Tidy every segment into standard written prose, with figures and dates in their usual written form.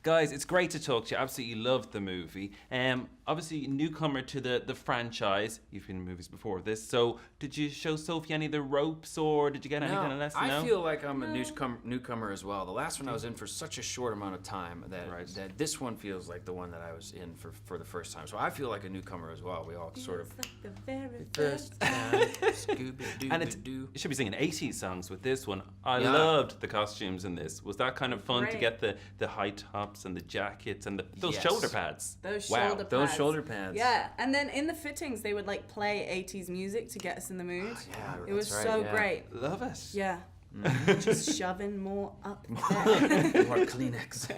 Guys, it's great to talk to you. Absolutely loved the movie. Obviously, newcomer to the franchise. You've been in movies before this. So, did you show Sophie any of the ropes, or did you get any kind of lesson? I feel like I'm a newcomer as well. The last one I was in for such a short amount of time that this one feels like the one that I was in for the first time. So I feel like a newcomer as well. We all sort of like the very first time. Scooby-Doo. And you should be singing 80s songs with this one. I loved the costumes in this. Was that kind of fun to get the high tops and the jackets and those shoulder pads? Those shoulder pads. Shoulder pads. Yeah, and then in the fittings they would like play 80s music to get us in the mood. It was so great. Love it. Yeah. Just shoving more up there. More Kleenex.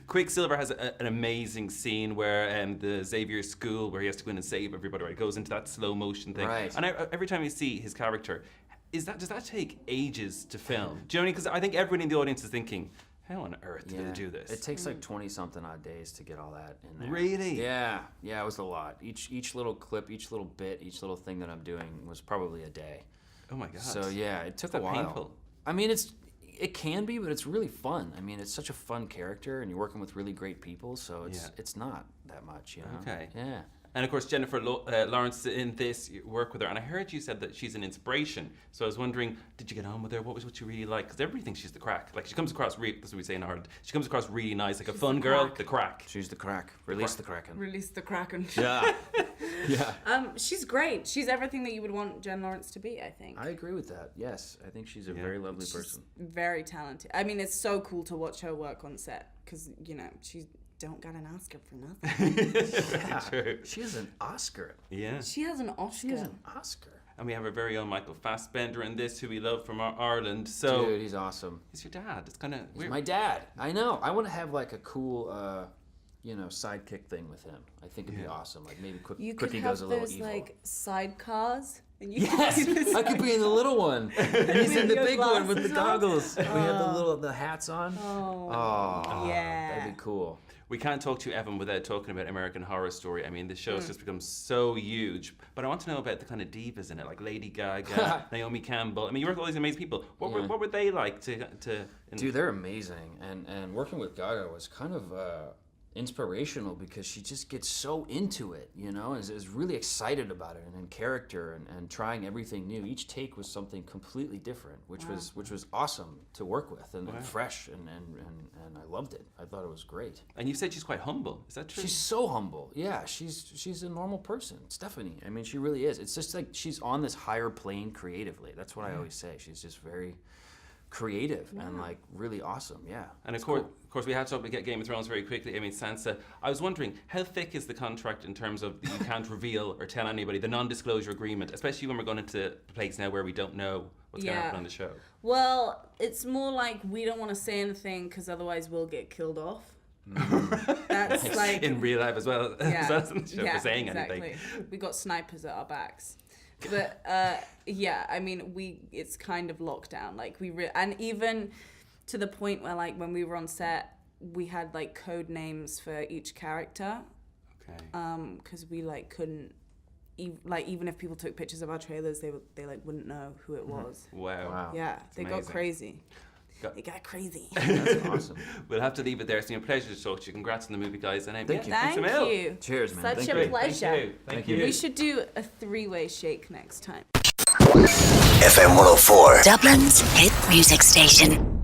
Quicksilver has an amazing scene where the Xavier school where he has to go in and save everybody. Right, it goes into that slow motion thing. Right. And every time you see his character, does that take ages to film? Do you know what I mean? Because I think everyone in the audience is thinking, how on earth did they do this? It takes like 20-something odd days to get all that in there. Really? Yeah, it was a lot. Each little clip, each little bit, each little thing that I'm doing was probably a day. Oh my God. So yeah, it took a while. Painful? I mean, it can be, but it's really fun. I mean, it's such a fun character, and you're working with really great people, so it's not that much, you know? Okay. Yeah. And of course, Jennifer Lawrence in this, you work with her, and I heard you said that she's an inspiration. So I was wondering, did you get on with her? What you really like? Because everybody thinks she's the crack. Like she comes across that's what we say in Ireland. She comes across really nice, like a fun girl, the crack. She's the crack. Release the Kraken. Release the Kraken. Yeah. Yeah. She's great. She's everything that you would want Jen Lawrence to be, I think. I agree with that. Yes, I think she's a very lovely person. Very talented. I mean, it's so cool to watch her work on set because she don't got an Oscar for nothing. True. She has an Oscar. Yeah. She has an Oscar. She has an Oscar. And we have our very own Michael Fassbender in this, who we love from Ireland. So, dude, he's awesome. He's your dad. It's kind of weird. He's my dad. I know. I want to have like a cool, sidekick thing with him. I think it'd be awesome. Like maybe Quickie goes a little evil. You could have those like sidecars. And you I could be in the little one, and he's in the big one with the goggles. Oh. We have the hats on. Oh, yeah. That'd be cool. We can't talk to you, Evan, without talking about American Horror Story. I mean, the show has just become so huge. But I want to know about the kind of divas in it, like Lady Gaga, Naomi Campbell. I mean, you work with all these amazing people. What were they like to Dude, they're amazing. And working with Gaga was kind of inspirational because she just gets so into it, and is really excited about it and in character and trying everything new. Each take was something completely different, which was awesome to work with and fresh and I loved it. I thought it was great. And you said she's quite humble. Is that true? She's so humble. Yeah, she's a normal person. Stephanie. I mean, she really is. It's just like she's on this higher plane creatively. That's what I always say. She's just very creative and like really awesome. Yeah. And of course we had to get Game of Thrones very quickly. I mean, Sansa, I was wondering how thick is the contract in terms of you can't reveal or tell anybody, the non-disclosure agreement, especially when we're going into the place now where we don't know what's going to happen on the show. Well, it's more like we don't want to say anything because otherwise we'll get killed off. That's like in real life as well. Yeah, So that's in the show for saying exactly. anything. We got snipers at our backs. But I mean, it's kind of locked down. Like and even to the point where like when we were on set, we had like code names for each character. Okay. Because we like couldn't, even if people took pictures of our trailers, they like wouldn't know who it was. Wow. Yeah, they amazing. got crazy. They got crazy. That's awesome. We'll have to leave it there. It's been a pleasure to talk to you. Congrats on the movie, guys. And Thank you. Thank you. Cheers, man. Such Thank a you. pleasure. Thank you. We should do a 3-way shake next time. FM 104. Dublin's hit music station.